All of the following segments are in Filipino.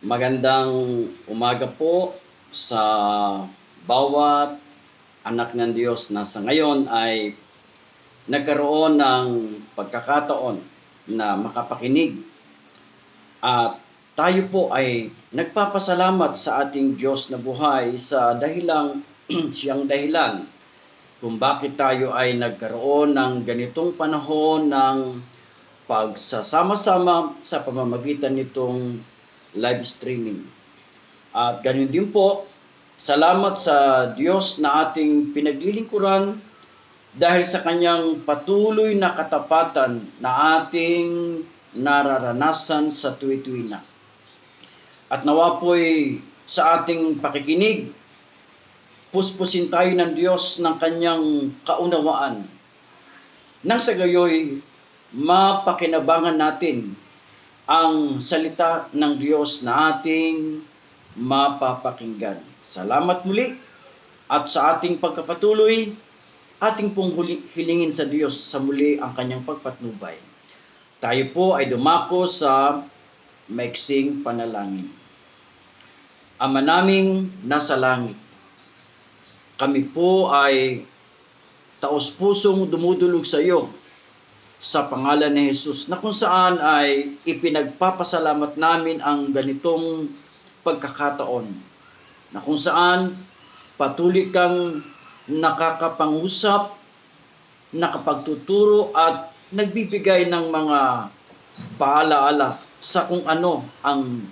Magandang umaga po sa bawat anak ng Diyos na sa ngayon ay nagkaroon ng pagkakataon na makapakinig. At tayo po ay nagpapasalamat sa ating Diyos na buhay sa dahilang siyang dahilan kung bakit tayo ay nagkaroon ng ganitong panahon ng pagsasama-sama sa pamamagitan nitong live streaming. At ganun din po, salamat sa Diyos na ating pinaglilingkuran dahil sa kanyang patuloy na katapatan na ating nararanasan sa tuwi-tuwi na. At nawa po'y sa ating pakikinig, puspusin tayo ng Diyos ng kanyang kaunawaan. Nang sa gayoy, mapakinabangan natin ang salita ng Diyos na ating mapapakinggan. Salamat muli at sa ating pagkapatuloy, ating pong hilingin sa Diyos sa muli ang kanyang pagpatnubay. Tayo po ay dumako sa maiksing panalangin. Ama naming nasa langit, kami po ay taos-pusong dumudulog sa iyo sa pangalan ni Jesus na kung saan ay ipinagpapasalamat namin ang ganitong pagkakataon na kung saan patuloy kang nakakapangusap, nakapagtuturo at nagbibigay ng mga paalaala sa kung ano ang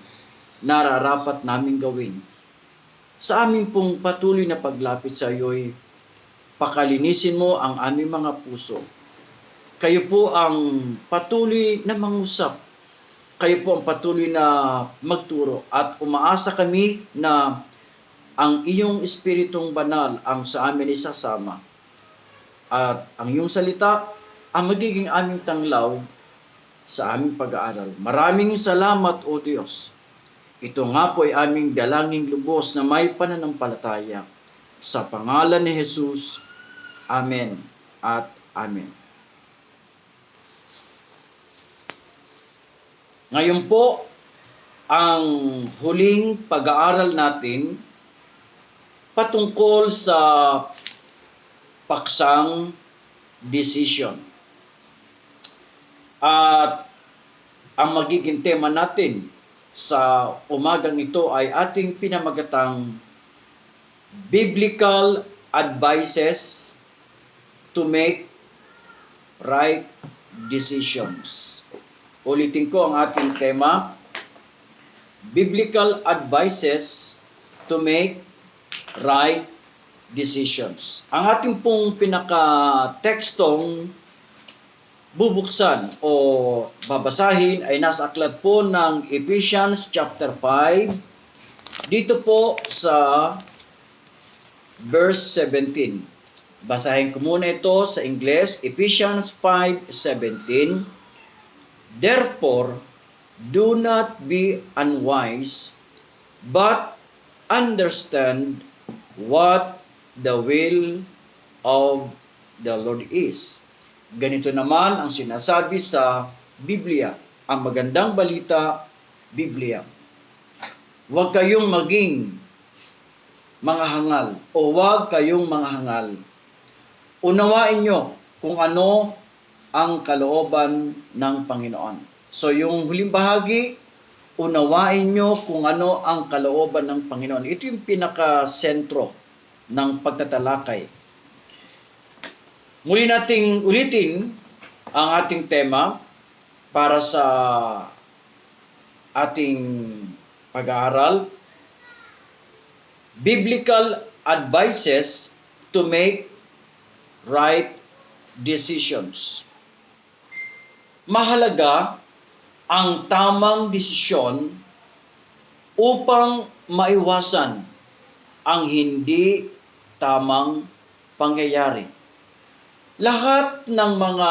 nararapat naming gawin. Sa amin pong patuloy na paglapit sa iyo'y pakalinisin mo ang aming mga puso. Kayo po ang patuloy na mangusap. Kayo po ang patuloy na magturo. At umaasa kami na ang iyong Espiritong Banal ang sa amin isasama. At ang iyong salita ang magiging aming tanglaw sa aming pag-aaral. Maraming salamat, O Diyos. Ito nga po ay aming dalangin lubos na may pananampalataya. Sa pangalan ni Jesus, Amen at Amen. Ngayon po, ang huling pag-aaral natin patungkol sa paksang decision. At ang magiging tema natin sa umagang ito ay ating pinamagatang Biblical Advices to Make Right Decisions. Ulitin ko ang ating tema, Biblical Advices to Make Right Decisions. Ang ating pong pinaka-tekstong bubuksan o babasahin ay nasa aklat po ng Ephesians chapter 5, dito po sa verse 17. Basahin ko muna ito sa Ingles, Ephesians 5:17. Therefore, do not be unwise, but understand what the will of the Lord is. Ganito naman ang sinasabi sa Biblia, ang magandang balita, Biblia. Huwag kayong maging mga hangal o huwag kayong mga hangal. Unawain nyo kung ano ang kalooban ng Panginoon. So yung huling bahagi, unawain nyo kung ano ang kalooban ng Panginoon. Ito yung pinaka-sentro ng pagtatalakay. Muli nating ulitin ang ating tema para sa ating pag-aaral. Biblical Advices to Make Right Decisions. Mahalaga ang tamang desisyon upang maiwasan ang hindi tamang pangyayari. Lahat ng mga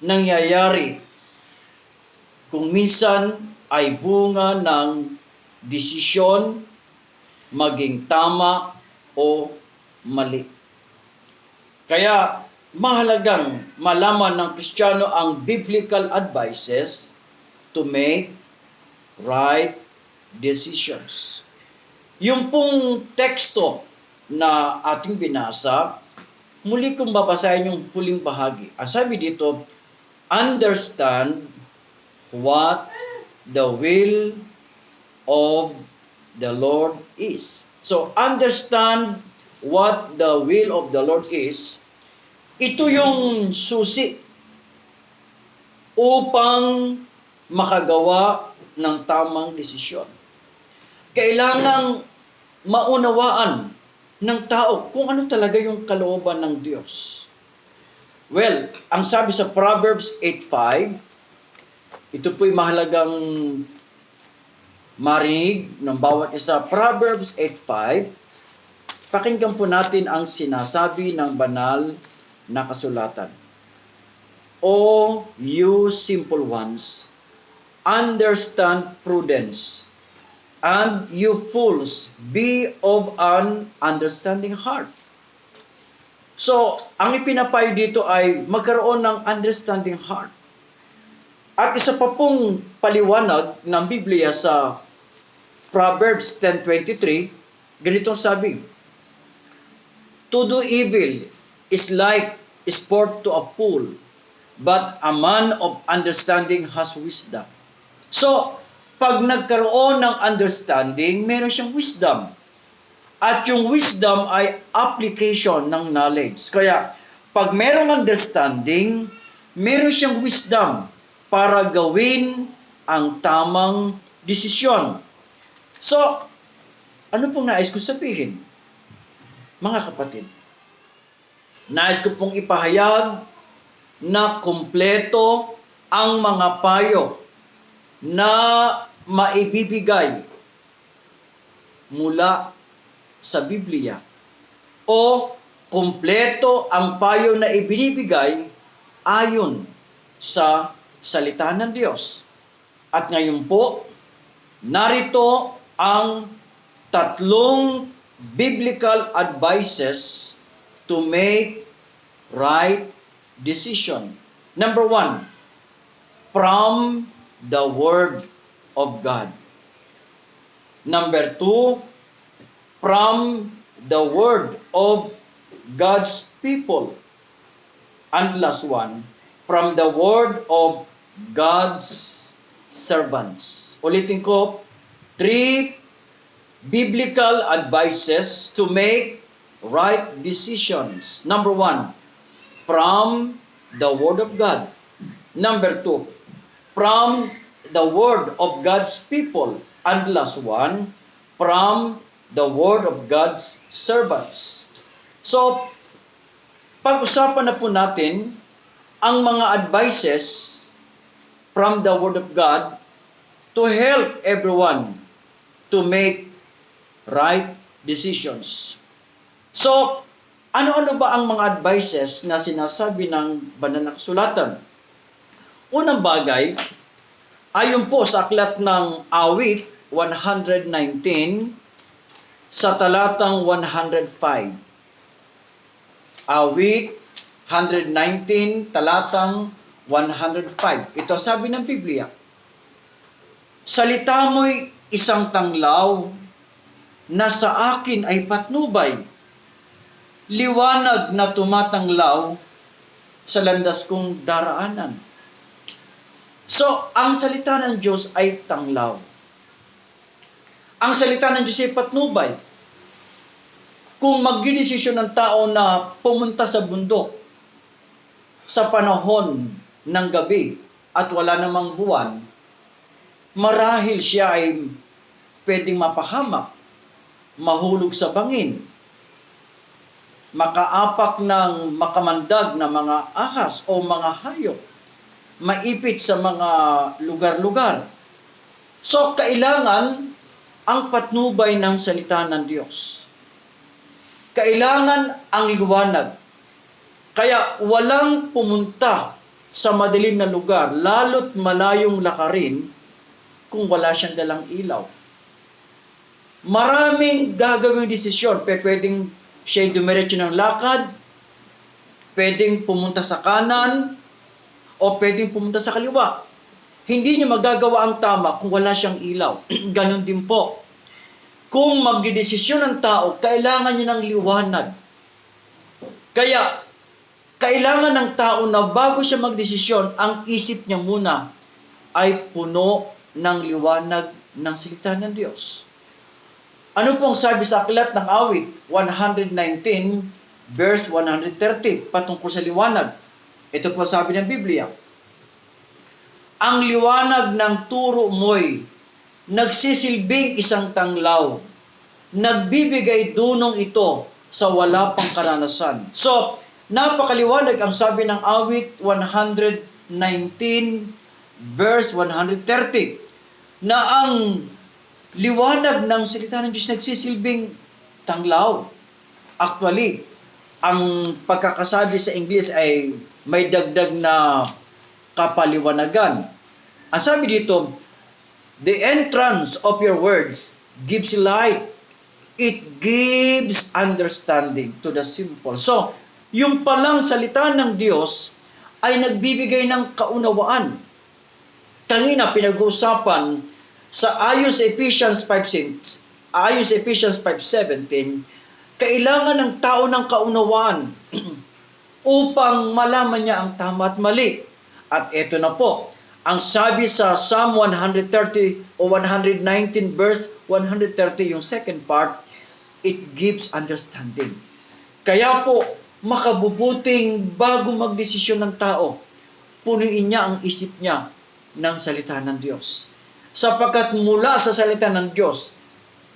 nangyayari kung minsan ay bunga ng desisyon maging tama o mali. Kaya mahalagang malaman ng Kristiyano ang biblical advices to make right decisions. Yung pong teksto na ating binasa, muli kong babasahin yung huling bahagi. Ang sabi dito, understand what the will of the Lord is. So, understand what the will of the Lord is. Ito yung susi upang makagawa ng tamang desisyon. Kailangang maunawaan ng tao kung ano talaga yung kalooban ng Diyos. Well, ang sabi sa Proverbs 8:5, ito po'y mahalagang marinig ng bawat isa. Proverbs 8:5, pakinggan po natin ang sinasabi ng banal na kasulatan. O you simple ones, understand prudence, and you fools, be of an understanding heart. So, ang ipinapayo dito ay magkaroon ng understanding heart. At isa pa pong paliwanag ng Biblia sa Proverbs 10:23, ganitong sabi, to do evil is like sport to a fool, but a man of understanding has wisdom. So, pag nagkaroon ng understanding, meron siyang wisdom. At yung wisdom ay application ng knowledge. Kaya, pag merong understanding, meron siyang wisdom para gawin ang tamang desisyon. So, ano pong nais ko sabihin? Mga kapatid, nais ko pong ipahayag na kumpleto ang mga payo na maibibigay mula sa Biblia o kumpleto ang payo na ibinibigay ayon sa salita ng Diyos. At ngayon po, narito ang 3 biblical advices to make right decision. Number 1, from the Word of God. Number 2, from the Word of God's people. And last one, from the Word of God's servants. Ulitin ko, 3 biblical advices to make right decisions. Number 1, from the Word of God. Number 2, from the Word of God's people. And last one, from the Word of God's servants. So, pag-usapan na po natin ang mga advices from the Word of God to help everyone to make right decisions. So, ano-ano ba ang mga advices na sinasabi ng banal na kasulatan? Unang bagay, ayon po sa aklat ng Awit 119 sa talatang 105. Awit 119, talatang 105. Ito sabi ng Biblia, salita mo'y isang tanglaw na sa akin ay patnubay, liwanag na tumatanglaw sa landas kong daraanan. So, ang salita ng Diyos ay tanglaw. Ang salita ng Diyos ay patnubay. Kung magdidesisyon ng tao na pumunta sa bundok sa panahon ng gabi at wala namang buwan, marahil siya ay pwedeng mapahamak, mahulog sa bangin, makaapak ng makamandag na mga ahas o mga hayop, maipit sa mga lugar-lugar. So, kailangan ang patnubay ng salita ng Diyos. Kailangan ang liwanag. Kaya walang pumunta sa madilim na lugar, lalo't malayong lakarin, kung wala siyang dalang ilaw. Maraming gagawing desisyon. Pwedeng siya'y dumiretso ng lakad, pwedeng pumunta sa kanan, o pwedeng pumunta sa kaliwa. Hindi niya magagawa ang tama kung wala siyang ilaw. Ganon din po. Kung magdidesisyon ang tao, kailangan niya ng liwanag. Kaya, kailangan ng tao na bago siya magdesisyon, ang isip niya muna ay puno ng liwanag ng salita ng Diyos. Ano pong sabi sa aklat ng awit 119 verse 130 patungkol sa liwanag? Ito po sabi ng Biblia. Ang liwanag ng turo mo'y nagsisilbing isang tanglaw. Nagbibigay dunong ito sa wala pang karanasan. So, napakaliwanag ang sabi ng awit 119 verse 130 na ang liwanag ng salita ng Diyos nagsisilbing tanglaw. Actually, ang pagkakasabi sa English ay may dagdag na kapaliwanagan. Ang sabi dito, the entrance of your words gives light. It gives understanding to the simple. So, yung palang salita ng Diyos ay nagbibigay ng kaunawaan. Kanina pinag-uusapan ayon sa Ephesians 5:17, kailangan ng tao ng kaunawaan upang malaman niya ang tama at mali. At ito na po, ang sabi sa Psalm 130 o 119 verse 130, yung second part, it gives understanding. Kaya po, makabubuting bago magdesisyon ng tao, punuin niya ang isip niya ng salita ng Diyos. Sapagkat mula sa salita ng Diyos,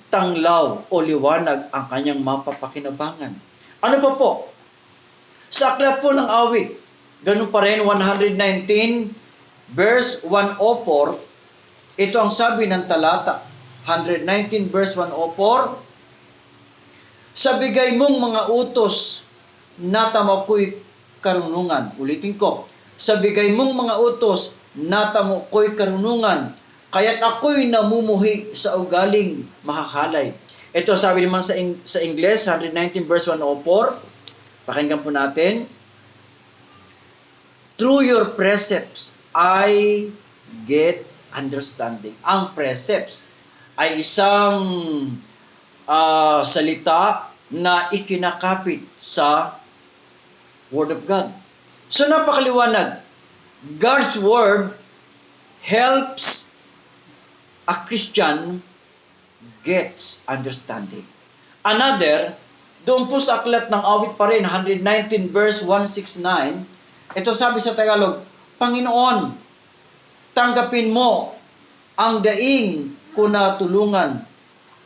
tanglaw o liwanag ang kanyang mapapakinabangan. Ano pa po? Sa aklat po ng awit, ganun pa rin, 119 verse 104, ito ang sabi ng talata. 119 verse 104, sa bigay mong mga utos, natamo ko'y karunungan. Ulitin ko, sa bigay mong mga utos, natamo ko'y karunungan, kaya't ako'y namumuhi sa ugaling makakalay. Ito sabi naman sa English, 119 verse 104, pakinggan po natin. Through your precepts, I get understanding. Ang precepts ay isang salita na ikinakapit sa Word of God. So napakaliwanag. God's Word helps a Christian gets understanding. Another, doon po sa aklat ng awit pa rin, 119 verse 169, ito sabi sa Tagalog, Panginoon, tanggapin mo ang daing ko na tulungan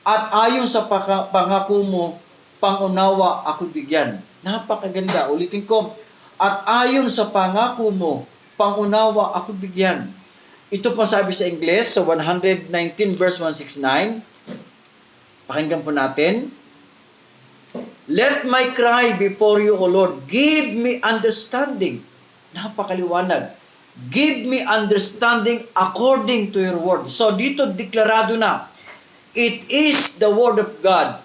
at ayon sa pangako mo, pangunawa ako bigyan. Napakaganda. Ulitin ko, at ayon sa pangako mo, pangunawa ako bigyan. Ito po sabi sa English, sa 119 verse 169. Pakinggan po natin. Let my cry before you, O Lord. Give me understanding. Napakaliwanag. Give me understanding according to your word. So dito deklarado na, it is the word of God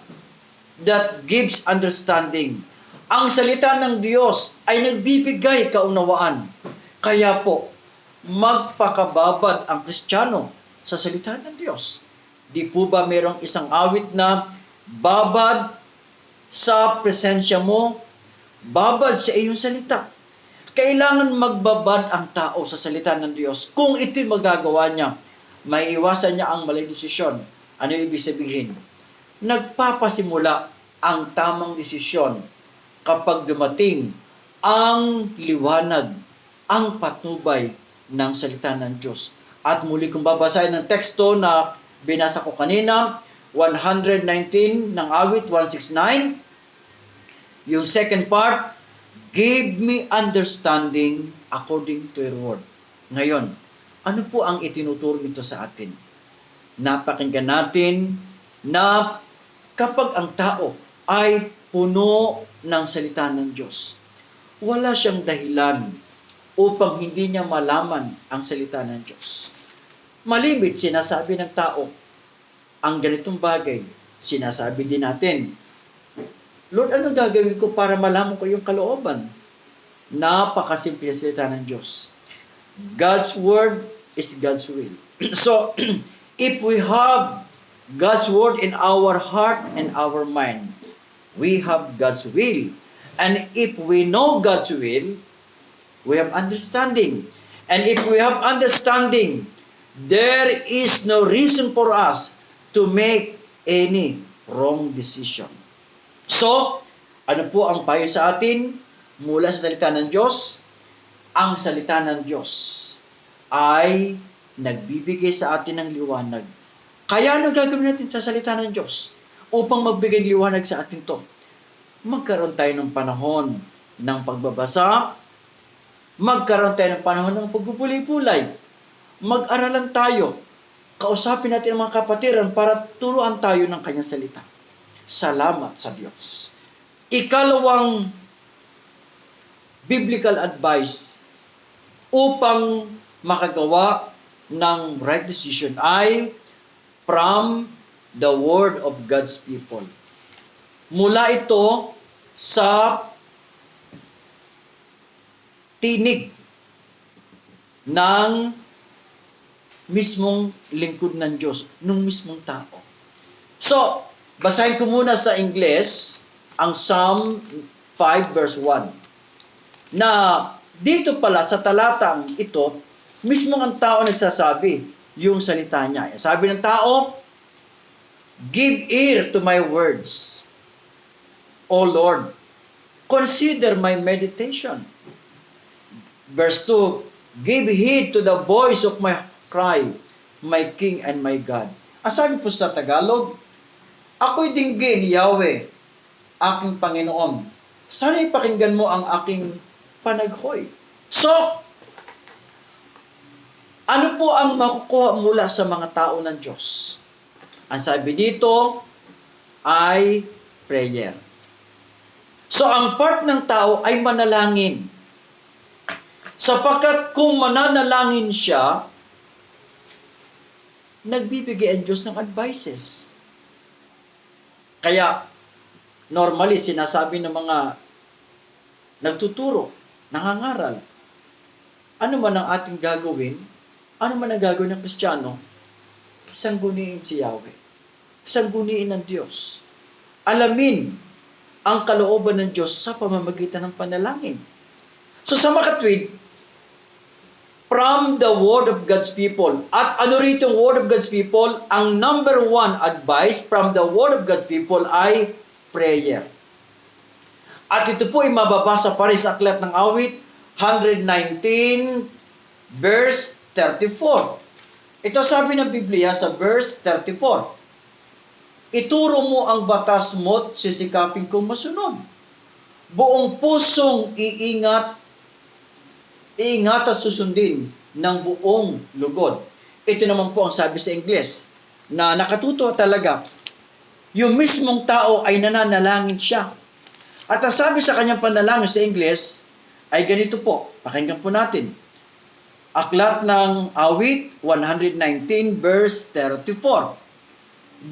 that gives understanding. Ang salita ng Diyos ay nagbibigay kaunawaan. Kaya po, magpakababad ang Kristiyano sa salita ng Diyos. Di po ba mayroong isang awit na babad sa presensya mo, babad sa iyong salita? Kailangan magbabad ang tao sa salita ng Diyos. Kung ito'y magagawa niya, may iwasan niya ang maling desisyon. Ano ibig sabihin? Nagpapasimula ang tamang desisyon kapag dumating ang liwanag, ang patnubay ng salita ng Diyos. At muli kong babasahin ng teksto na binasa ko kanina, 119 ng awit 169, yung second part, give me understanding according to your word. Ngayon, ano po ang itinuturo nito sa atin? Napakinggan natin na kapag ang tao ay puno ng salita ng Diyos, wala siyang dahilan upang hindi niya malaman ang salita ng Diyos. Malimit, sinasabi ng tao ang ganitong bagay. Sinasabi din natin, Lord, anong gagawin ko para malaman ko yung kalooban? Napakasimple ang salita ng Diyos. God's Word is God's will. So, if we have God's word in our heart and our mind, we have God's will. And if we know God's will, we have understanding. And if we have understanding, there is no reason for us to make any wrong decision. So, ano po ang payo sa atin mula sa salita ng Diyos? Ang salita ng Diyos ay nagbibigay sa atin ng liwanag. Kaya ano gagawin natin sa salita ng Diyos upang magbigay liwanag sa atin to? Magkaroon tayo ng panahon ng pagbabasa, magkaroon tayo ng panahon ng pagbubulay-bulay, mag-aralan tayo, kausapin natin ang mga kapatiran para turuan tayo ng kanyang salita. Salamat sa Diyos. Ikalawang biblical advice upang makagawa ng right decision ay from the word of God's people. Mula ito sa tinig ng mismong lingkod ng Diyos, nung mismong tao. So, basahin ko muna sa Ingles ang Psalm 5 verse 1. Na dito pala sa talatang ito, mismong ang tao nagsasabi yung salita niya. Sabi ng tao, "Give ear to my words, O Lord. Consider my meditation." Verse 2, "Give heed to the voice of my cry, my King and my God." Ang sabi po sa Tagalog, "Ako'y dinggin, Yahweh, aking Panginoon. Sana ipakinggan mo ang aking panaghoy." So, ano po ang makukuha mula sa mga tao ng Diyos? Ang sabi dito ay prayer. So, ang part ng tao ay manalangin. Sapagkat kung mananalangin siya, nagbibigay ang Diyos ng advices. Kaya, normally, sinasabi ng mga nagtuturo, nangangaral, ano man ang ating gagawin, ano man ang gagawin ng Kristiyano, sangguniin si Yahweh. Sangguniin ng Diyos. Alamin ang kalooban ng Diyos sa pamamagitan ng panalangin. So sa makatwid, from the word of God's people, at ano rito ang word of God's people, ang number one advice from the word of God's people ay prayer. At ito po ay mababasa pa rin sa Aklat ng Awit, 119, verse 34. Ito sabi ng Biblia sa verse 34. "Ituro mo ang batas mo't sisikapin kong masunod. Buong pusong iingat at susundin ng buong lugod." Ito naman po ang sabi sa Ingles, na nakatutuwa talaga. Yung mismong tao ay nananalangin siya. At ang sabi sa kanyang panalangin sa Ingles ay ganito po. Pakinggan po natin. Aklat ng Awit 119 verse 34.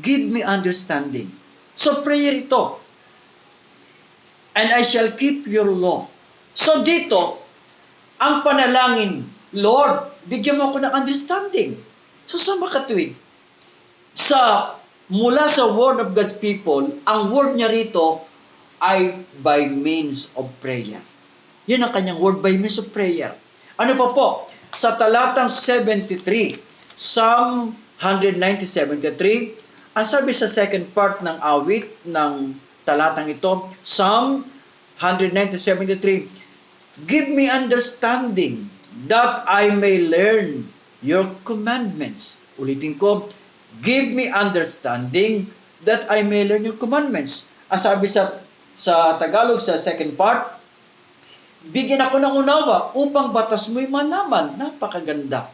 "Give me understanding." So prayer ito. "And I shall keep your law." So dito, ang panalangin, "Lord, bigyan mo ako ng understanding." So sa makatwid, mula sa word of God's people, ang word niya rito ay by means of prayer. Yun ang kanyang word, by means of prayer. Ano pa po? Sa talatang 73, Psalm 190:73, ang sabi sa second part ng awit ng talatang ito, Psalm 190:73, "Give me understanding that I may learn your commandments." Ulitin ko, "Give me understanding that I may learn your commandments." Ang sabi sa Tagalog sa second part, "Bigyan ako ng unawa upang batas mo'y malaman." Napakaganda.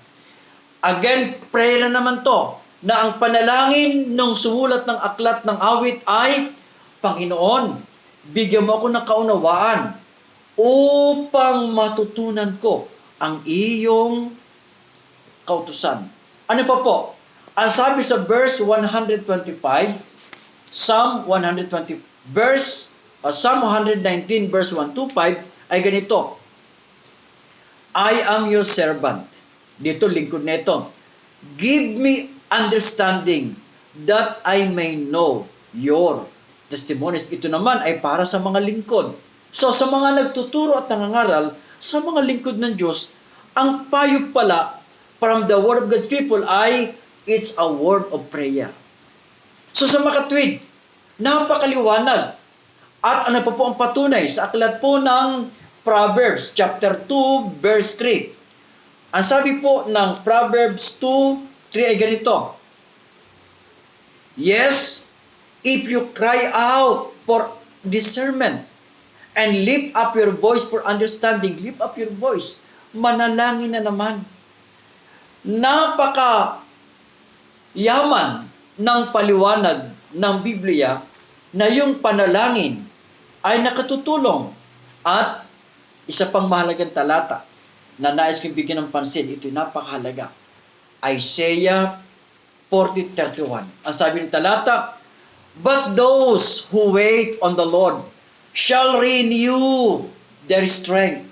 Again, prayer na naman to, na ang panalangin ng sumulat ng aklat ng awit ay, "Panginoon, bigyan mo ako ng kaunawaan upang matutunan ko ang iyong kautusan." Ano pa po? Ang sabi sa verse 125, Psalm 119 verse 125 ay ganito, "I am your servant. Dito, lingkod nito. Give me understanding that I may know your testimonies. Ito naman ay para sa mga lingkod. So, sa mga nagtuturo at nangangaral, sa mga lingkod ng Diyos, ang payo pala from the word of God's people ay it's a word of prayer. So, sa makatwid, napakaliwanag. At ano pa po ang patunay? Sa aklat po ng Proverbs, chapter 2, verse 3. Ang sabi po ng Proverbs 2:3 ay ganito. Yes, if you cry out for discernment and lift up your voice for understanding, lift up your voice, manalangin na naman. Napaka yaman ng paliwanag ng Biblia na yung panalangin ay nakatutulong. At isa pang mahalagang talata na nais kong bigyan ng pansin, ito napakahalaga. Isaiah 40:31. Ang sabi ng talata, but those who wait on the Lord shall renew their strength.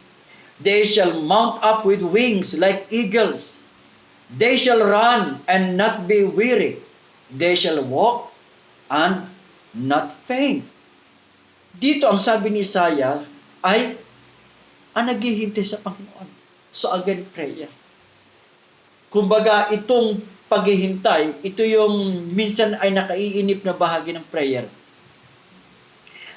They shall mount up with wings like eagles. They shall run and not be weary. They shall walk and not faint. Dito ang sabi ni Isaiah ay ang naghihintay sa Panginoon. So again, prayer. Kumbaga, itong paghihintay, ito yung minsan ay nakaiinip na bahagi ng prayer.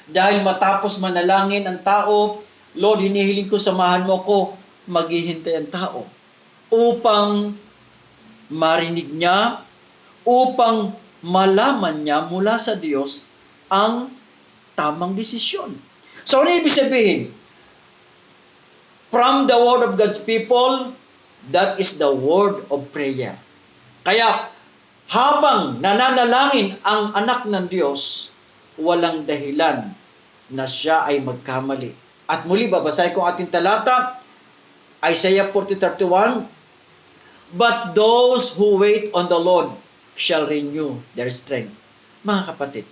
Dahil matapos manalangin ang tao, Lord, hinihiling ko, samahan mo ko, maghihintay ang tao upang marinig niya, upang malaman niya mula sa Diyos ang tamang desisyon. So, ano ibig sabihin? From the word of God's people, that is the word of prayer. Kaya, habang nananalangin ang anak ng Diyos, walang dahilan na siya ay magkamali. At muli, babasahin ko ang ating talata, Isaiah 40:31, but those who wait on the Lord shall renew their strength. Mga kapatid,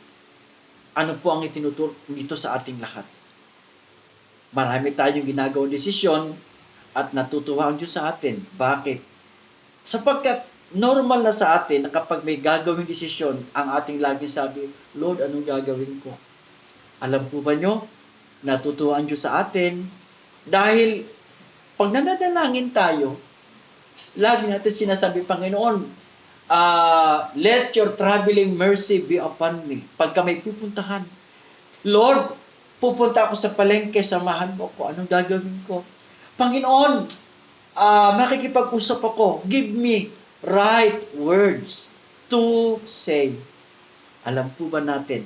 ano po ang itinuturo nito sa ating lahat? Marami tayong ginagawang desisyon at natutuwa ang Diyos sa atin. Bakit? Sapagkat normal na sa atin na kapag may gagawing desisyon, ang ating laging sabi, Lord, anong gagawin ko? Alam po ba nyo, natutuwa ang Diyos sa atin dahil pag nananalangin tayo, lagi natin sinasabi, Panginoon, let your traveling mercy be upon me. Pagka may pupuntahan, Lord, pupunta ako sa palengke, samahan mo ko, anong gagawin ko? Panginoon, makikipag-usap ako, give me right words to say. Alam po ba natin,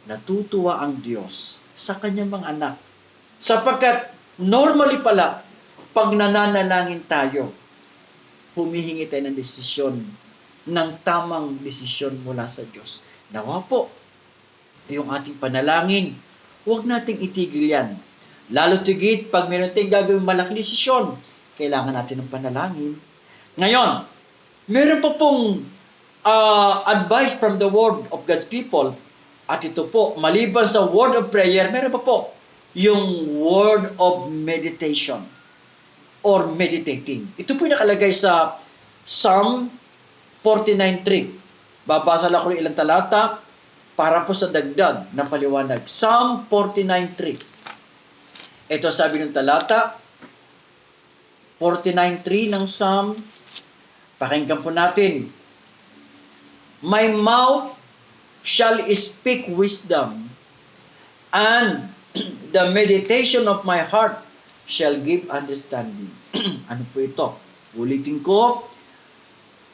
natutuwa ang Diyos sa kanyang mga anak. Sapagkat normally pala, pag nananalangin tayo, humihingi tayo ng desisyon, ng tamang desisyon mula sa Diyos. Nawa po, yung ating panalangin, huwag nating itigil yan. Lalo tigit, pag meron tayong gagawin malaking desisyon, kailangan natin ng panalangin. Ngayon, meron pa pong advice from the word of God's people. At ito po, maliban sa word of prayer, meron pa po yung word of meditation or meditating. Ito po yung nakalagay sa Psalm 49:3. Babasa lang ko ng ilang talata para po sa dagdag na paliwanag. Psalm 49:3. Ito sabi ng talata, 49:3 ng Psalm. Pakinggan po natin. My mouth shall speak wisdom, and the meditation of my heart shall give understanding. Ano po ito? Ulitin ko.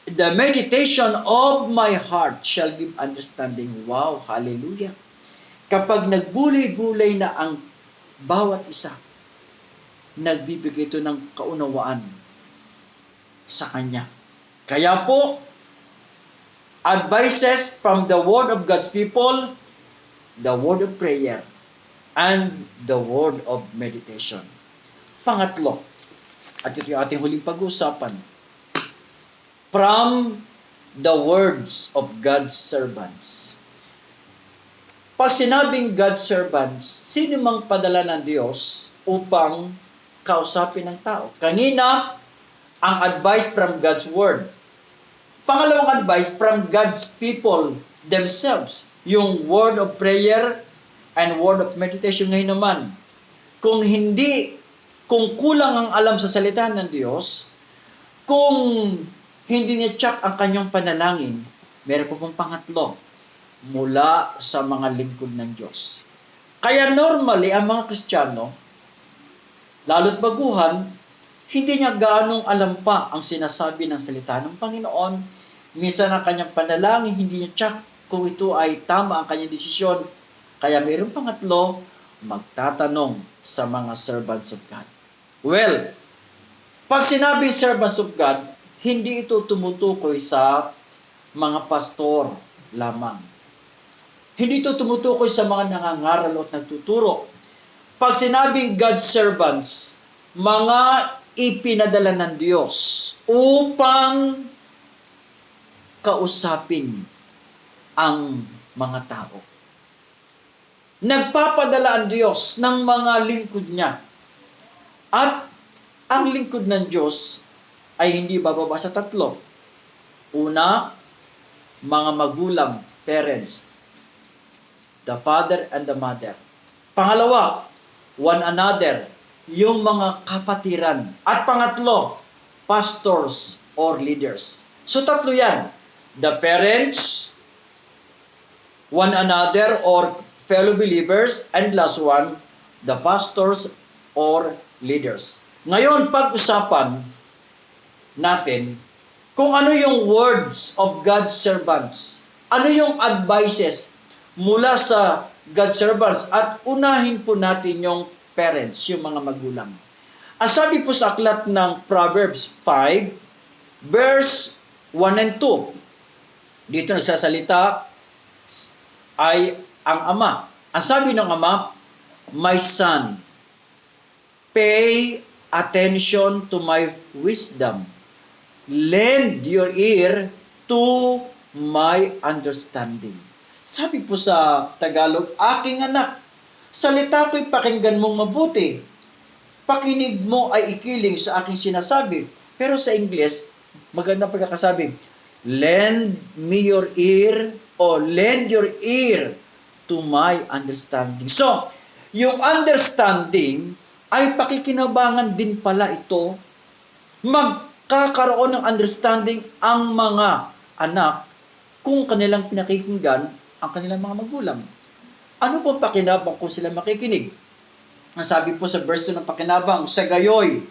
The meditation of my heart shall give understanding. Wow, hallelujah. Kapag nagbulay-bulay na ang bawat isa, nagbibigay ito ng kaunawaan sa Kanya. Kaya po, advices from the word of God's people, the word of prayer, and the word of meditation. Pangatlo, at ito yung ating huling pag-uusapan, from the words of God's servants. Pag sinabing God's servants, sino mang padala ng Diyos upang kausapin ng tao. Kanina, ang advice from God's Word. Pangalawang advice from God's people themselves. Yung word of prayer and word of meditation ngayon naman. Kung kulang ang alam sa salita ng Diyos, kung hindi niya check ang kanyang panalangin, meron po pong pangatlo, mula sa mga lingkod ng Diyos. Kaya normally, ang mga Kristiyano, lalo't baguhan, hindi niya gaanong alam pa ang sinasabi ng salita ng Panginoon. Minsan ang kanyang panalangin, hindi niya check kung ito ay tama ang kanyang desisyon. Kaya mayroong pangatlo, magtatanong sa mga servants of God. Well, pag sinabing servants of God, hindi ito tumutukoy sa mga pastor lamang. Hindi ito tumutukoy sa mga nangangaral at nagtuturo. Pag sinabing God's servants, mga ipinadala ng Diyos upang kausapin ang mga tao. Nagpapadala ang Diyos ng mga lingkod niya. At ang lingkod ng Diyos ay hindi bababa sa tatlo. Una, mga magulang, parents, the father and the mother. Pangalawa, one another, yung mga kapatiran. At pangatlo, pastors or leaders. So tatlo yan. The parents, one another or fellow believers, and last one, the pastors or leaders. Ngayon, pag-usapan natin kung ano yung words of God's servants. Ano yung advices mula sa God's servants. At unahin po natin yung parents, yung mga magulang. Ang sabi po sa aklat ng Proverbs 5, verse 1 and 2. Dito nagsasalita ay ang ama. Ang sabi ng ama, my son, pay attention to my wisdom. Lend your ear to my understanding. Sabi po sa Tagalog, aking anak, salita ko'y pakinggan mong mabuti. Pakinig mo ay ikiling sa aking sinasabi. Pero sa English, magandang pagkakasabi, lend me your ear o lend your ear to my understanding. So, yung understanding ay pakikinabangan din pala ito. Magkakaroon ng understanding ang mga anak kung kanilang pinakikinggan ang kanilang mga magulang. Ano pong pakinabang kung sila makikinig? Ang sabi po sa verse 2 ng pakinabang, sa gayoy,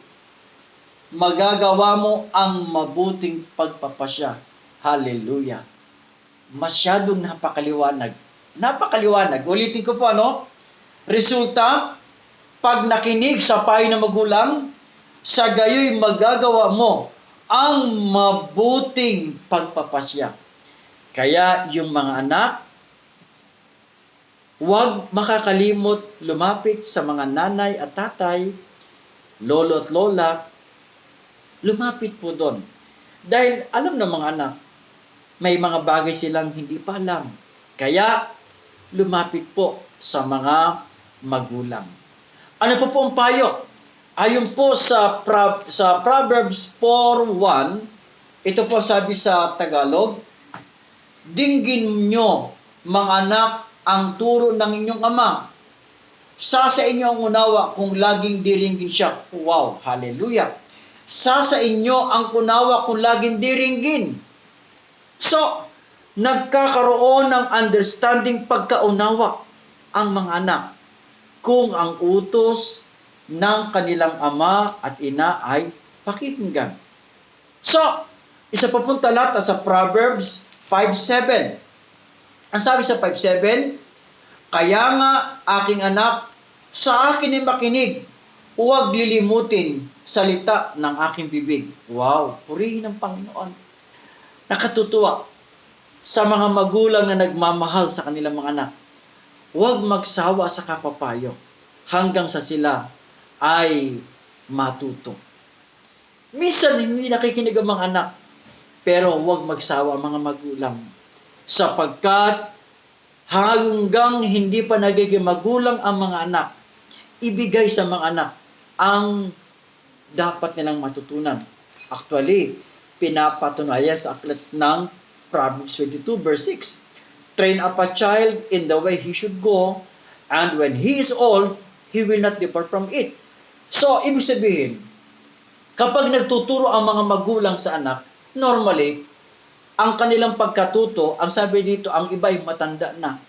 magagawa mo ang mabuting pagpapasya. Hallelujah. Masyadong napakaliwanag. Napakaliwanag. Ulitin ko po, ano? Resulta, pag nakinig sa payo ng magulang, sa gayoy magagawa mo ang mabuting pagpapasya. Kaya yung mga anak, huwag makakalimot lumapit sa mga nanay at tatay, lolo at lola, lumapit po doon. Dahil alam ng mga anak, may mga bagay silang hindi pa alam. Kaya, lumapit po sa mga magulang. Ano po ang payo? Ayon po sa Proverbs 4:1, ito po sabi sa Tagalog, dinggin nyo, mga anak, ang turo ng inyong ama. Sa inyo ang unawa kung laging diringgin siya. Wow, hallelujah. Sa inyo ang unawa kung laging diringgin. So, nagkakaroon ng understanding pagkaunawa ang mga anak kung ang utos ng kanilang ama at ina ay pakikinggan. So, isa pa pong talata sa Proverbs 5:7. Ang sabi sa 5:7, kaya nga aking anak, sa akin ay makinig, huwag lilimutin salita ng aking bibig. Wow, purihin ng Panginoon. Nakatutuwa sa mga magulang na nagmamahal sa kanilang mga anak. Huwag magsawa sa kapapayo hanggang sa sila ay matuto. Minsan hindi nakikinig ang mga anak, pero huwag magsawa ang mga magulang. Sapagkat hanggang hindi pa nagiging magulang ang mga anak, ibigay sa mga anak ang dapat nilang matutunan. Actually, pinapatunayan sa aklat ng Proverbs 22 verse 6. Train up a child in the way he should go, and when he is old, he will not depart from it. So, ibig sabihin, kapag nagtuturo ang mga magulang sa anak, normally, ang kanilang pagkatuto, ang sabi dito, ang iba ay matanda na.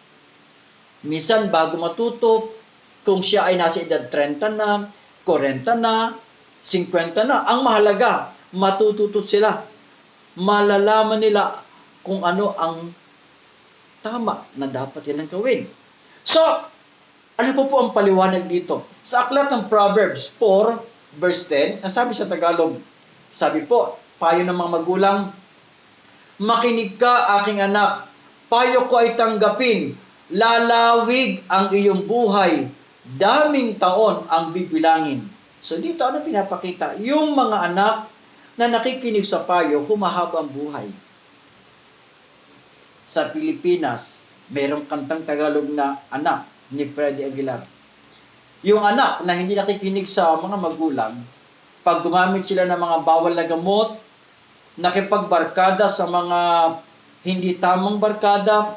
Minsan, bago matuto, kung siya ay nasa edad 30 na, 40 na, 50 na, ang mahalaga, matututo sila. Malalaman nila kung ano ang tama na dapat nilang gawin. So, ano po ang paliwanag dito? Sa aklat ng Proverbs 4, verse 10, ang sabi sa Tagalog, sabi po, payo ng mga magulang, makinig ka, aking anak, payo ko ay tanggapin, lalawig ang iyong buhay, daming taon ang bibilangin. So dito, ano pinapakita? Yung mga anak na nakikinig sa payo, humahabang buhay. Sa Pilipinas, mayroong kantang Tagalog na Anak ni Freddy Aguilar. Yung anak na hindi nakikinig sa mga magulang, pag gumamit sila ng mga bawal na gamot, nakipagbarkada sa mga hindi tamang barkada,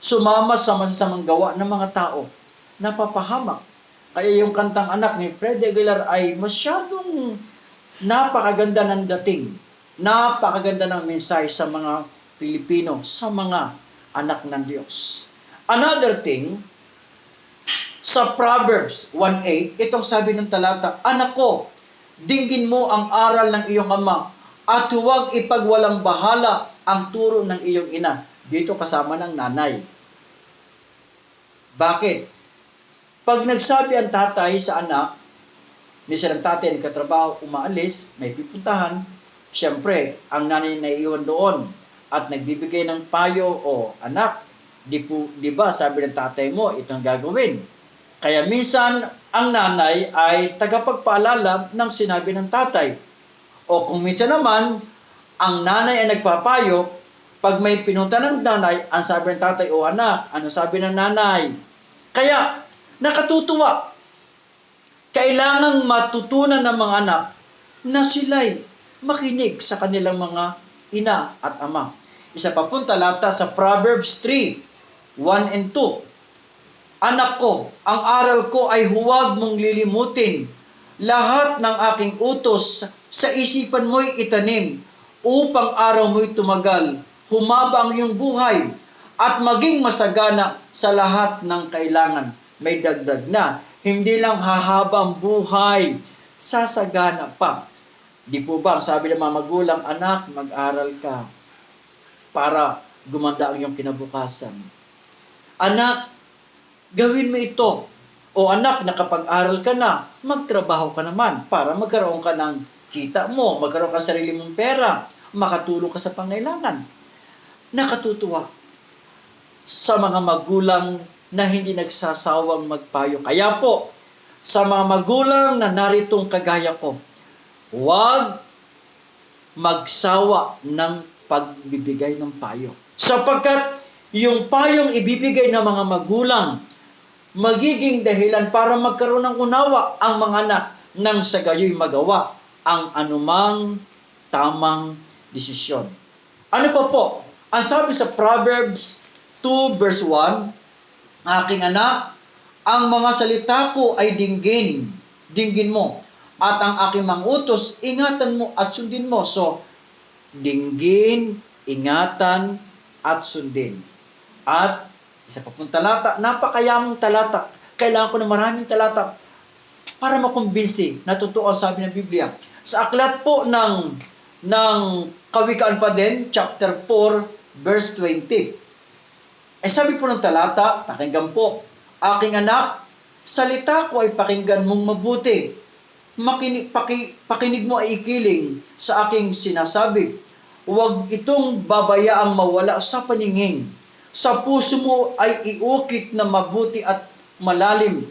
sumama sa masasamang gawa ng mga tao, napapahamak. Kaya yung kantang Anak ni Freddy Aguilar ay masyadong napakaganda ng dating, napakaganda ng mensahe sa mga Pilipino, sa mga anak ng Diyos. Another thing, sa Proverbs 1:8, itong sabi ng talata, anak ko, dinggin mo ang aral ng iyong ama at huwag ipagwalang bahala ang turo ng iyong ina. Dito kasama ng nanay. Bakit? Pag nagsabi ang tatay sa anak, minsan ang tatay nagkatrabaho, umaalis, may pipuntahan, siyempre, ang nanay na iwan doon at nagbibigay ng payo, o anak, di ba sabi ng tatay mo, itong gagawin. Kaya minsan, ang nanay ay tagapagpaalala ng sinabi ng tatay. O kung minsan naman, ang nanay ay nagpapayo, pag may pinunta ng nanay, ang sabi ng tatay, o anak, ano sabi ng nanay? Kaya, nakatutuwa. Kailangang matutunan ng mga anak na sila'y makinig sa kanilang mga ina at ama. Isa pa pong talata sa Proverbs 3, 1 and 2. Anak ko, ang aral ko ay huwag mong lilimutin. Lahat ng aking utos sa isipan mo'y itanim, upang araw mo'y tumagal, humaba ang iyong buhay, at maging masagana sa lahat ng kailangan. May dagdag na, hindi lang hahabang buhay, sasagana pa. Di po ba, sabi ng mga magulang, anak, mag-aral ka para gumanda ang iyong kinabukasan. Anak, gawin mo ito. O anak, nakapag-aral ka na, magtrabaho ka naman para magkaroon ka ng kita mo, magkaroon ka sarili mong pera, makatulong ka sa pangailangan. Nakatutuwa sa mga magulang na hindi nagsasawang magpayo. Kaya po, sa mga magulang na naritong kagaya ko, huwag magsawa ng pagbibigay ng payo. Sapagkat yung payong ibibigay ng mga magulang, magiging dahilan para magkaroon ng unawa ang mga anak nang sa gayo'y magawa ang anumang tamang desisyon. Ano pa po? Ang sabi sa Proverbs 2 verse 1, aking anak, ang mga salita ko ay dinggin mo, at ang aking mga utos, ingatan mo at sundin mo. So, dinggin, ingatan, at sundin. At, isa pa pong talata, napakayamang talata. Kailangan ko ng maraming talata para makumbinsi na totoo ang sabi ng Biblia. Sa aklat po ng Kawikaan pa din, chapter 4, verse 20. Sabi po ng talata, pakinggan po, aking anak, salita ko ay pakinggan mong mabuti. Pakinig mo ay ikiling sa aking sinasabi. Huwag itong babayaang mawala sa paningin. Sa puso mo ay iukit na mabuti at malalim.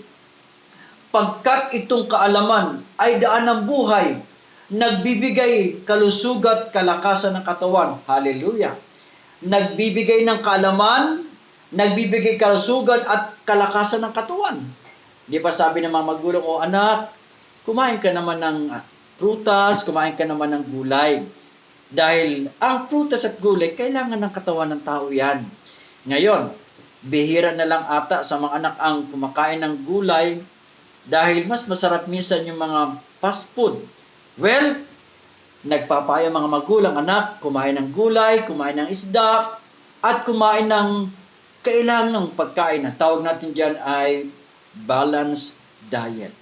Pagkat itong kaalaman ay daan ng buhay, nagbibigay kalusugat kalakasan ng katawan. Hallelujah! Nagbibigay ng kaalaman, nagbibigay kalusugan at kalakasan ng katawan. Di ba sabi ng mga magulang, o anak, kumain ka naman ng prutas, kumain ka naman ng gulay. Dahil ang prutas at gulay, kailangan ng katawan ng tao yan. Ngayon, bihira na lang ata sa mga anak ang kumakain ng gulay dahil mas masarap minsan yung mga fast food. Well, nagpapayo mga magulang, anak, kumain ng gulay, kumain ng isda, at kumain ng kailangang pagkain. Ang tawag natin dyan ay balanced diet.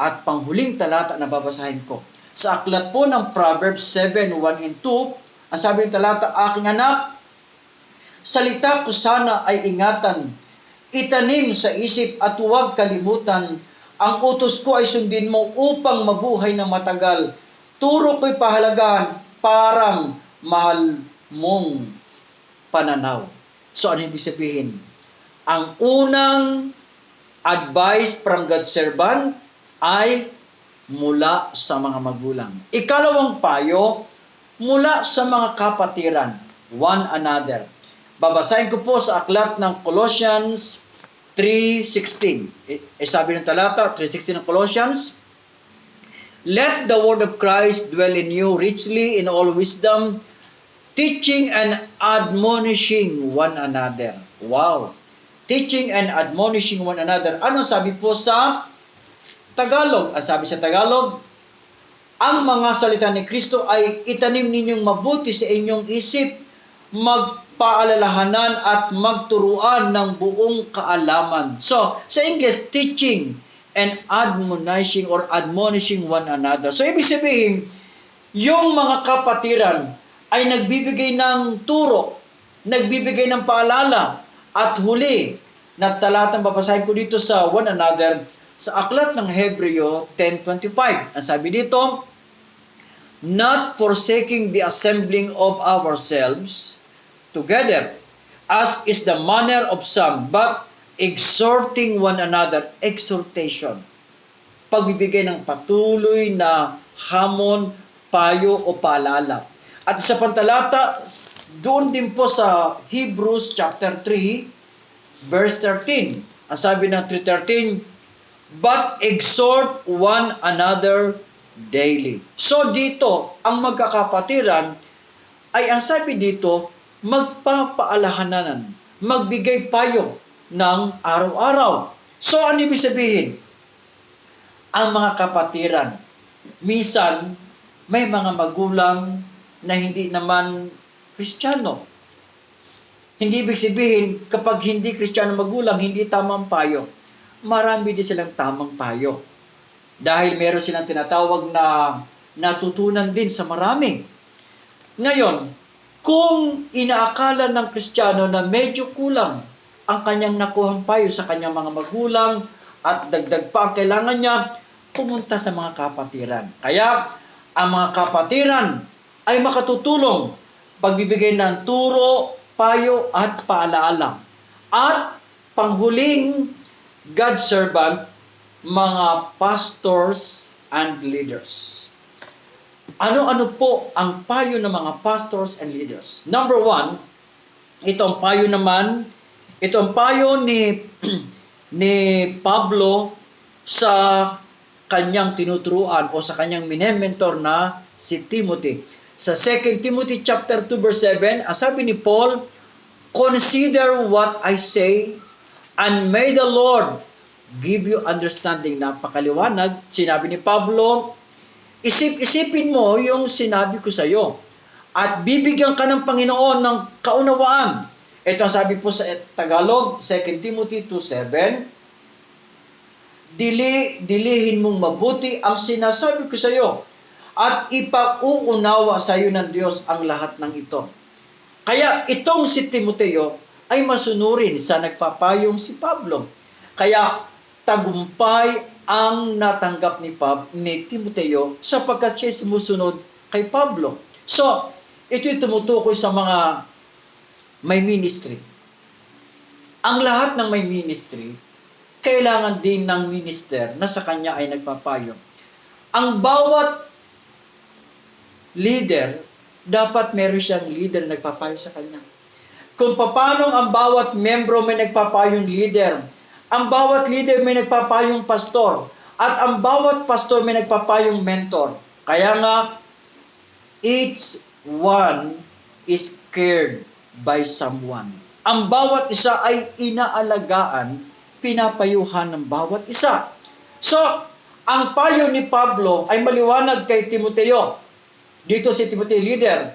At panghuling talata na babasahin ko. Sa aklat po ng Proverbs 7:1 and 2, ang sabi ng talata, aking anak, salita ko sana ay ingatan, itanim sa isip at huwag kalimutan, ang utos ko ay sundin mo upang mabuhay ng matagal. Turo ko'y pahalagahan, parang mahal mong pananaw. So, ano ibig sabihin? Ang unang advice from God's servant ay mula sa mga magulang. Ikalawang payo, mula sa mga kapatiran, one another. Babasahin ko po sa aklat ng Colossians 3:16. Sabi ng talata, 3:16 ng Colossians, let the word of Christ dwell in you richly in all wisdom, teaching and admonishing one another. Wow! Teaching and admonishing one another. Ano sabi po sa Tagalog? Ang sabi sa Tagalog, ang mga salita ni Kristo ay itanim ninyong mabuti sa inyong isip, magpaalalahanan at magturuan ng buong kaalaman. So, sa English, teaching and admonishing or admonishing one another. So, ibig sabihin, yung mga kapatiran ay nagbibigay ng turo, nagbibigay ng paalala, at huli, na talatang babasahin ko dito sa one another, sa aklat ng Hebreo 10:25. Ang sabi dito, not forsaking the assembling of ourselves together, as is the manner of some, but exhorting one another, exhortation. Pagbibigay ng patuloy na hamon, payo o paalala. At sa pantalata, doon din po sa Hebrews chapter 3, verse 13. Ang sabi ng 3:13, but exhort one another daily. So dito, ang magkakapatiran ay ang sabi dito, magpapaalahanan, magbigay payo ng araw-araw. So ano ibig sabihin? Ang mga kapatiran, minsan may mga magulang na hindi naman Kristiyano. Hindi ibig sabihin, kapag hindi Kristiyano magulang, hindi tamang payo. Marami din silang tamang payo. Dahil meron silang tinatawag na natutunan din sa marami. Ngayon, kung inaakala ng Kristiyano na medyo kulang ang kanyang nakuhang payo sa kanyang mga magulang at dagdag pa ang kailangan niya, pumunta sa mga kapatiran. Kaya, ang mga kapatiran ay makatutulong pagbibigay ng turo, payo at paalala. At panghuling God's servant, mga pastors and leaders. Ano-ano po ang payo ng mga pastors and leaders? Number 1, itong payo ni ni Pablo sa kanyang tinuturuan o sa kanyang minementor na si Timothy. Sa 2 Timothy chapter 2 verse 7, ang sabi ni Paul, consider what I say, and may the Lord give you understanding. Napakaliwanag. Sinabi ni Pablo, isip-isipin mo yung sinabi ko sa iyo at bibigyan ka ng Panginoon ng kaunawaan. Ito ang sabi po sa Tagalog, 2 Timothy 2:7, dilihin mong mabuti ang sinasabi ko sa iyo at ipauunawa sa iyo ng Diyos ang lahat ng ito. Kaya itong si Timoteo ay masunurin sa nagpapayong si Pablo. Kaya tagumpay ang natanggap ni Timoteo sapagkat siya sumusunod kay Pablo. So, ito'y tumutukoy sa mga may ministry. Ang lahat ng may ministry, kailangan din ng minister na sa kanya ay nagpapayo. Ang bawat leader, dapat meron siyang leader na nagpapayo sa kanya. Kung paano ang bawat membro may nagpapayong leader, ang bawat leader may nagpapayong pastor, at ang bawat pastor may nagpapayong mentor. Kaya nga, each one is cared by someone. Ang bawat isa ay inaalagaan, pinapayuhan ng bawat isa. So, ang payo ni Pablo ay maliwanag kay Timoteo. Dito si Timoteo, leader,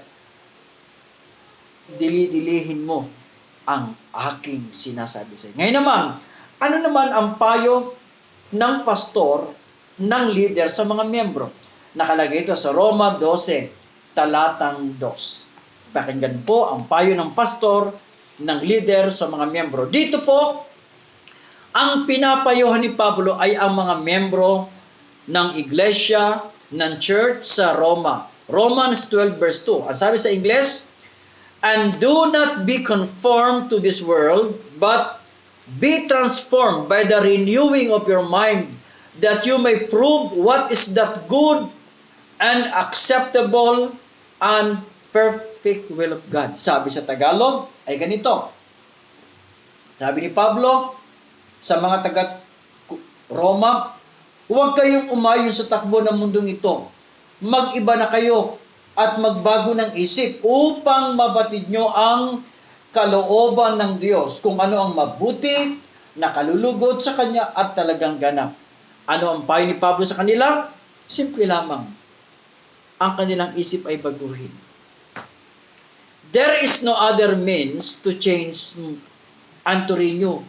dili-dilihin mo ang aking sinasabi sa iyo. Ngayon naman, ano naman ang payo ng pastor, ng leader sa mga miyembro? Nakalagay ito sa Roma 12, talatang 2. Pakinggan po ang payo ng pastor, ng leader sa mga miyembro. Dito po, ang pinapayuhan ni Pablo ay ang mga miyembro ng iglesia, ng church sa Roma. Romans 12 verse 2. Ang sabi sa Ingles, "And do not be conformed to this world, but be transformed by the renewing of your mind, that you may prove what is that good and acceptable and perfect will of God." Sabi sa Tagalog ay ganito. Sabi ni Pablo sa mga taga Roma, huwag kayong umayon sa takbo ng mundong ito. Mag-iba na kayo at magbago ng isip upang mabatid nyo ang kalooban ng Diyos, kung ano ang mabuti, nakalulugod sa Kanya at talagang ganap. Ano ang payo ni Pablo sa kanila? Simple lamang. Ang kanilang isip ay baguhin. There is no other means to change and to renew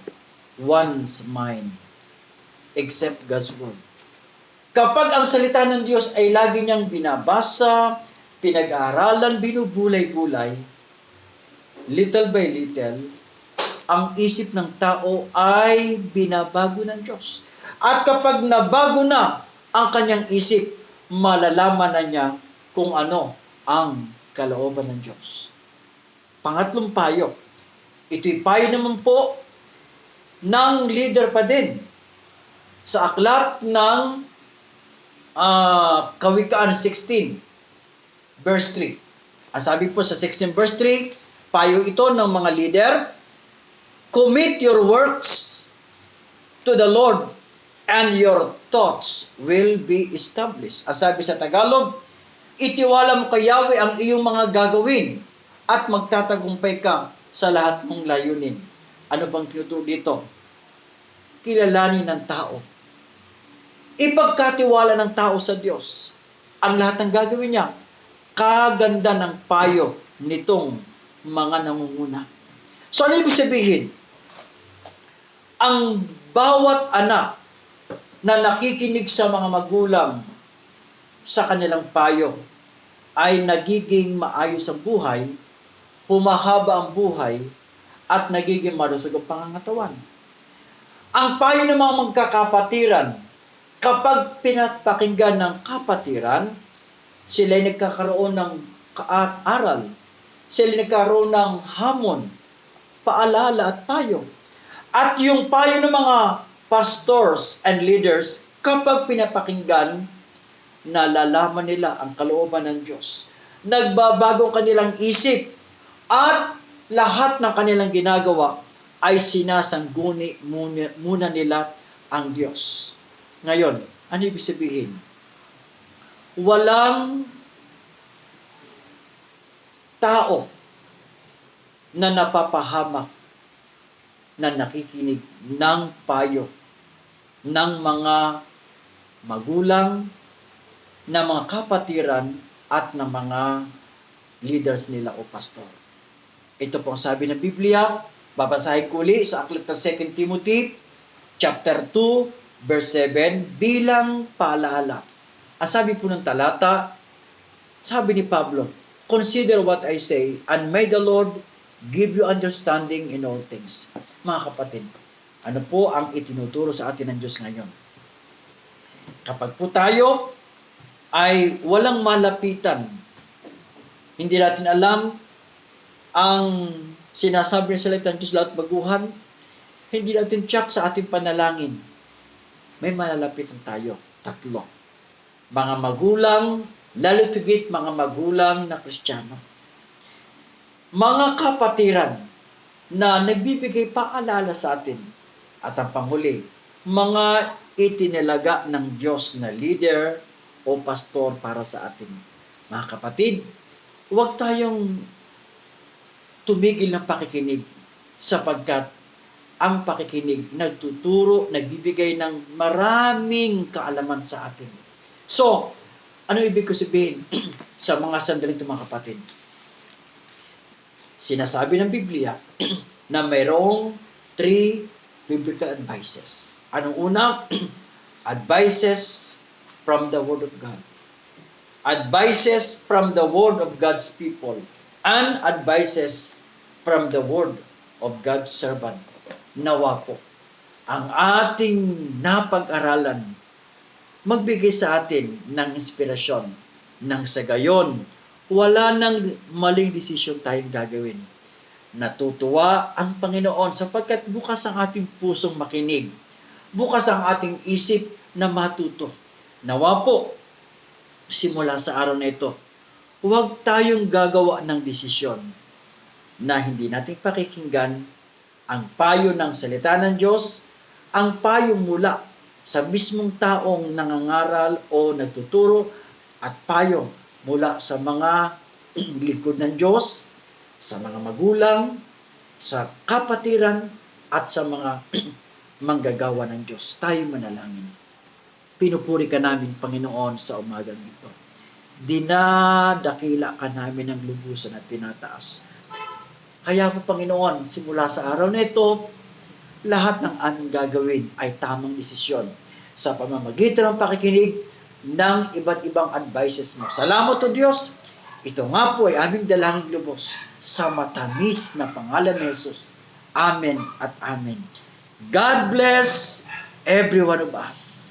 one's mind except God's Word. Kapag ang salita ng Diyos ay lagi niyang binabasa, pinag-aaralan, binubulay-bulay, little by little, ang isip ng tao ay binabago ng Diyos. At kapag nabago na ang kanyang isip, malalaman na niya kung ano ang kalooban ng Diyos. Pangatlong payo, ito'y payo naman po ng leader pa din sa aklat ng Kawikaan 16 verse 3. Ang sabi po sa 16 verse 3, payo ito ng mga leader, "Commit your works to the Lord and your thoughts will be established." Ang sabi sa Tagalog, itiwala mo kay Yahweh ang iyong mga gagawin at magtatagumpay ka sa lahat mong layunin. Ano bang tinuturo dito? Kilalanin ng tao. Ipagkatiwala ng tao sa Diyos ang lahat ng gagawin niya. Kaganda ng payo nitong mga nangunguna. So, ano ibig sabihin? Ang bawat anak na nakikinig sa mga magulang sa kanilang payo ay nagiging maayos ang buhay, humahaba ang buhay, at nagiging malusog ang pangangatawan. Ang payo ng mga magkakapatiran, kapag pinapakinggan ng kapatiran, sila ay nagkakaroon ng aral, sila ay nagkaroon ng hamon, paalala at payo. At yung payo ng mga pastors and leaders, kapag pinapakinggan, nalalaman nila ang kalooban ng Diyos. Nagbabago kanilang isip at lahat ng kanilang ginagawa ay sinasangguni muna nila ang Diyos. Ngayon, ano ibig sabihin? Walang tao na napapahamak na nakikinig ng payo ng mga magulang, ng mga kapatiran, at ng mga leaders nila o pastor. Ito po ang sabi ng Biblia. Babasahin ko ulit sa aklat ng 2 Timothy chapter 2 verse 7 bilang paalala. Ang sabi po ng talata, sabi ni Pablo, "Consider what I say, and may the Lord give you understanding in all things." Mga kapatid, ano po ang itinuturo sa atin ng Diyos ngayon? Kapag po tayo ay walang malapitan, hindi natin alam ang sinasabi ng salita ng Diyos, lahat baguhan, hindi natin check sa ating panalangin, may malalapitan tayo, 3. Mga magulang, lalo tigit mga magulang na Kristiyano. Mga kapatiran na nagbibigay paalala sa atin. At ang panghuli, mga itinilaga ng Diyos na leader o pastor para sa atin. Mga kapatid, huwag tayong tumigil ng pakikinig sapagkat ang pakikinig nagtuturo, nagbibigay ng maraming kaalaman sa atin. So, ano ibig ko sabihin sa mga sandaling ito, mga kapatid? Sinasabi ng Biblia na mayroong 3 biblical advices. Anong una? Advices from the Word of God. Advices from the Word of God's people. And advices from the Word of God's servant. Nawa po, ang ating napag-aralan magbigay sa atin ng inspirasyon, nang sa gayon, wala nang maling desisyon tayong gagawin. Natutuwa ang Panginoon sapagkat bukas ang ating pusong makinig, bukas ang ating isip na matuto. Nawa po, simula sa araw na ito, huwag tayong gagawa ng desisyon na hindi natin pakikinggan ang payo ng salita ng Diyos, ang payo mula sa mismong taong nangangaral o nagtuturo, at payo mula sa mga lingkod ng Diyos, sa mga magulang, sa kapatiran, at sa mga manggagawa ng Diyos. Tayo manalangin. Pinupuri ka namin, Panginoon, sa umagang ito. Dinadakila ka namin ng lubusan at tinataas. Kaya po, Panginoon, simula sa araw na ito, lahat ng aming gagawin ay tamang desisyon sa pamamagitan ng pakikinig ng iba't ibang advices mo. Salamat o Diyos. Ito nga po ay aming dalangin lubos sa matamis na pangalan ni Jesus. Amen at amen. God bless every one of us.